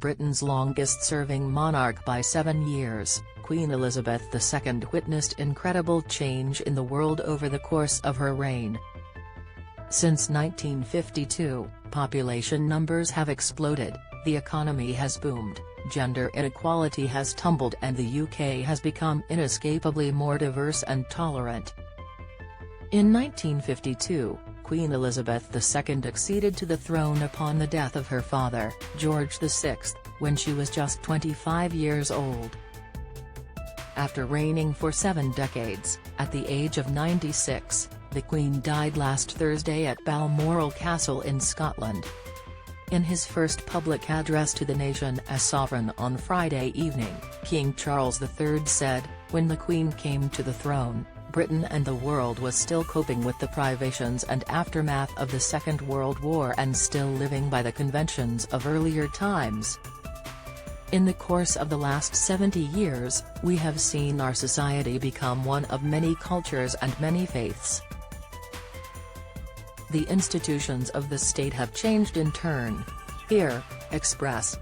Britain's longest-serving monarch by 7 years, Queen Elizabeth II witnessed incredible change in the world over the course of her reign. Since 1952, population numbers have exploded, the economy has boomed, gender inequality has tumbled, and the UK has become inescapably more diverse and tolerant. In 1952, Queen Elizabeth II acceded to the throne upon the death of her father, George VI, when she was just 25 years old. After reigning for 7 decades, at the age of 96, the Queen died last Thursday at Balmoral Castle in Scotland. In his first public address to the nation as sovereign on Friday evening, King Charles III said, "When the Queen came to the throne, Britain and the world was still coping with the privations and aftermath of the Second World War and still living by the conventions of earlier times. In the course of the last 70 years, we have seen our society become one of many cultures and many faiths. The institutions of the state have changed in turn. Here, Express.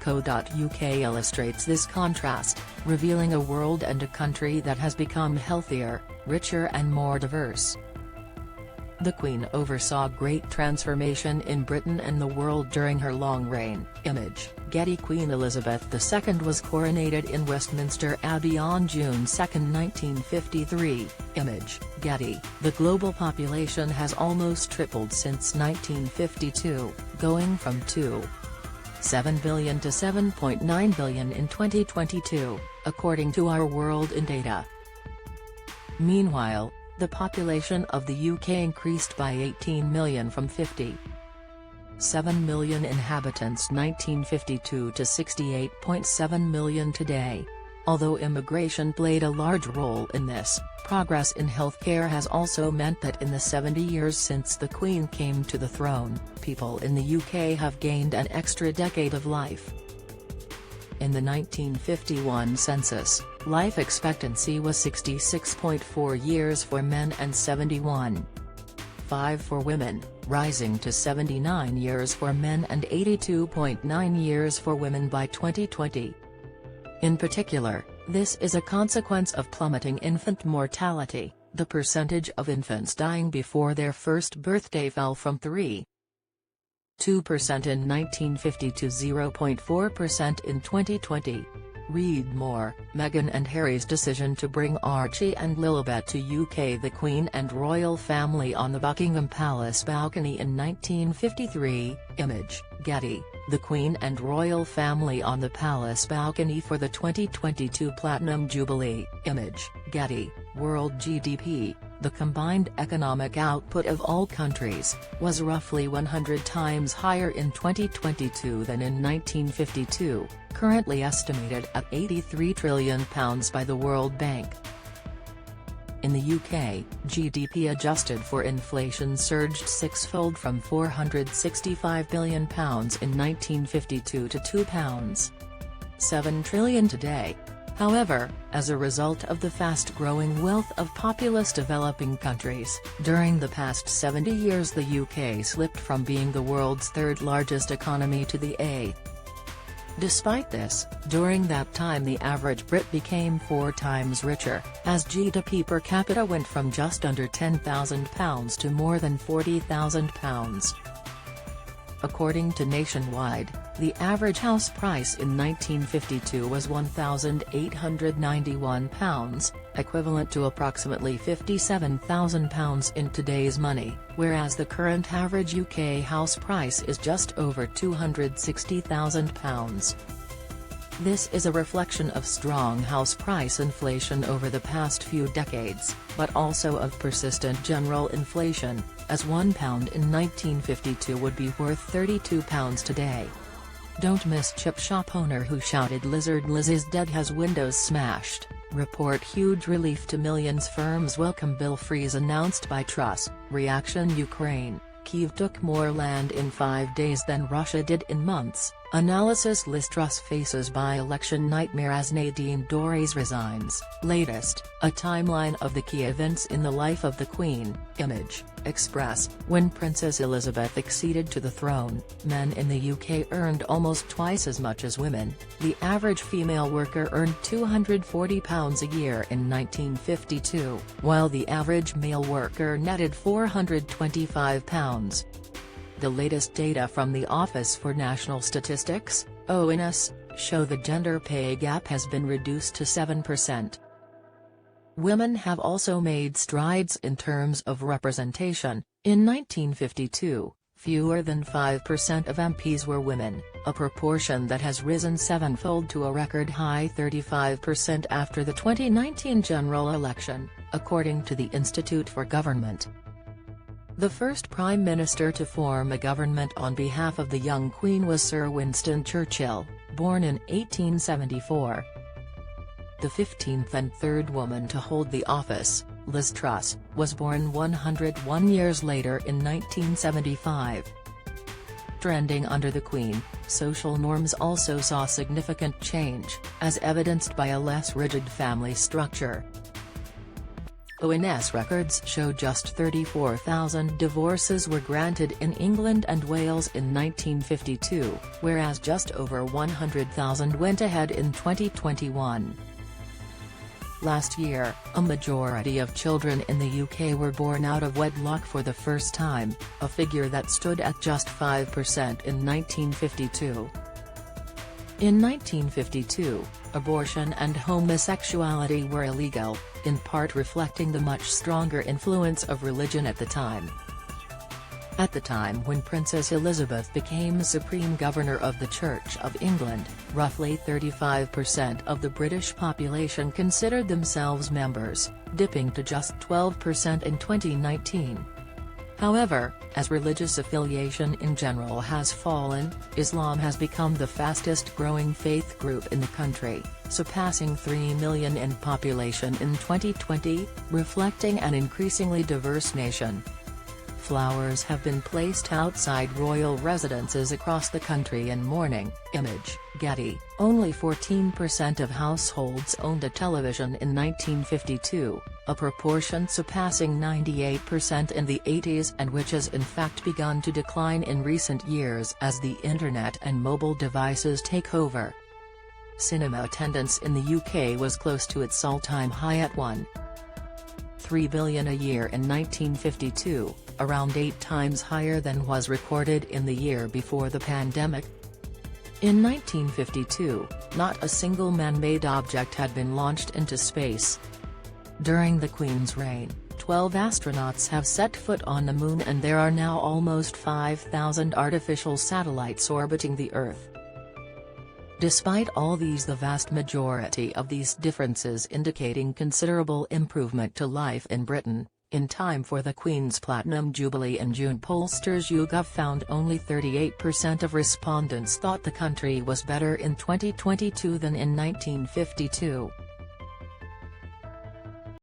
Co.uk illustrates this contrast, revealing a world and a country that has become healthier, richer and more diverse. The Queen oversaw great transformation in Britain and the world during her long reign." Image, Getty. Queen Elizabeth II was coronated in Westminster Abbey on June 2, 1953, Image, Getty. The global population has almost tripled since 1952, going from 2.7 billion to 7.9 billion in 2022, according to Our World in Data. Meanwhile, the population of the UK increased by 18 million from 57 million inhabitants 1952 to 68.7 million today. Although immigration played a large role in this, progress in healthcare has also meant that in the 70 years since the Queen came to the throne, people in the UK have gained an extra decade of life. In the 1951 census, life expectancy was 66.4 years for men and 71.5 for women, rising to 79 years for men and 82.9 years for women by 2020. In particular, this is a consequence of plummeting infant mortality. The percentage of infants dying before their first birthday fell from 3.2% in 1950 to 0.4% in 2020. Read more. Meghan and Harry's decision to bring Archie and Lilibet to UK. The Queen and royal family on the Buckingham Palace balcony in 1953, Image, Getty. The Queen and royal family on the palace balcony for the 2022 Platinum Jubilee, Image, Getty. World GDP, the combined economic output of all countries, was roughly 100 times higher in 2022 than in 1952, currently estimated at £83 trillion by the World Bank. In the UK, GDP adjusted for inflation surged sixfold from £465 billion in 1952 to £2.7 trillion today. However, as a result of the fast-growing wealth of populous developing countries, during the past 70 years the UK slipped from being the world's third-largest economy to the 8th. Despite this, during that time the average Brit became 4 times richer, as GDP per capita went from just under £10,000 to more than £40,000. According to Nationwide, the average house price in 1952 was £1,891, equivalent to approximately £57,000 in today's money, whereas the current average UK house price is just over £260,000. This is a reflection of strong house price inflation over the past few decades, but also of persistent general inflation, as £1 in 1952 would be worth £32 today. Don't miss chip shop owner who shouted "Lizard Liz is dead has windows smashed," report huge relief to millions. Firms welcome bill freeze announced by Truss. Reaction: Ukraine, Kyiv took more land in 5 days than Russia did in months. Analysis: Liz Truss faces by-election nightmare as Nadine Dorries resigns. Latest, a timeline of the key events in the life of the Queen. Image, Express. When Princess Elizabeth acceded to the throne, men in the UK earned almost twice as much as women. The average female worker earned £240 a year in 1952, while the average male worker netted £425. The latest data from the Office for National Statistics, ONS, show the gender pay gap has been reduced to 7%. Women have also made strides in terms of representation. In 1952, fewer than 5% of MPs were women, a proportion that has risen sevenfold to a record high 35% after the 2019 general election, according to the Institute for Government. The first Prime Minister to form a government on behalf of the young Queen was Sir Winston Churchill, born in 1874. The 15th and third woman to hold the office, Liz Truss, was born 101 years later in 1975. Trending under the Queen, social norms also saw significant change, as evidenced by a less rigid family structure. ONS records show just 34,000 divorces were granted in England and Wales in 1952, whereas just over 100,000 went ahead in 2021. Last year, a majority of children in the UK were born out of wedlock for the first time, a figure that stood at just 5% in 1952. In 1952, abortion and homosexuality were illegal, in part reflecting the much stronger influence of religion at the time. At the time when Princess Elizabeth became Supreme Governor of the Church of England, roughly 35% of the British population considered themselves members, dipping to just 12% in 2019. However, as religious affiliation in general has fallen, Islam has become the fastest-growing faith group in the country, surpassing 3 million in population in 2020, reflecting an increasingly diverse nation. Flowers have been placed outside royal residences across the country in mourning. Image, Getty. Only 14% of households owned a television in 1952, a proportion surpassing 98% in the 80s and which has in fact begun to decline in recent years as the internet and mobile devices take over. Cinema attendance in the UK was close to its all-time high at £1.3 billion a year in 1952, around 8 times higher than was recorded in the year before the pandemic. In 1952, not a single man-made object had been launched into space. During the Queen's reign, 12 astronauts have set foot on the Moon and there are now almost 5,000 artificial satellites orbiting the Earth. Despite all these, the vast majority of these differences indicating considerable improvement to life in Britain. In time for the Queen's Platinum Jubilee in June, pollsters YouGov found only 38% of respondents thought the country was better in 2022 than in 1952.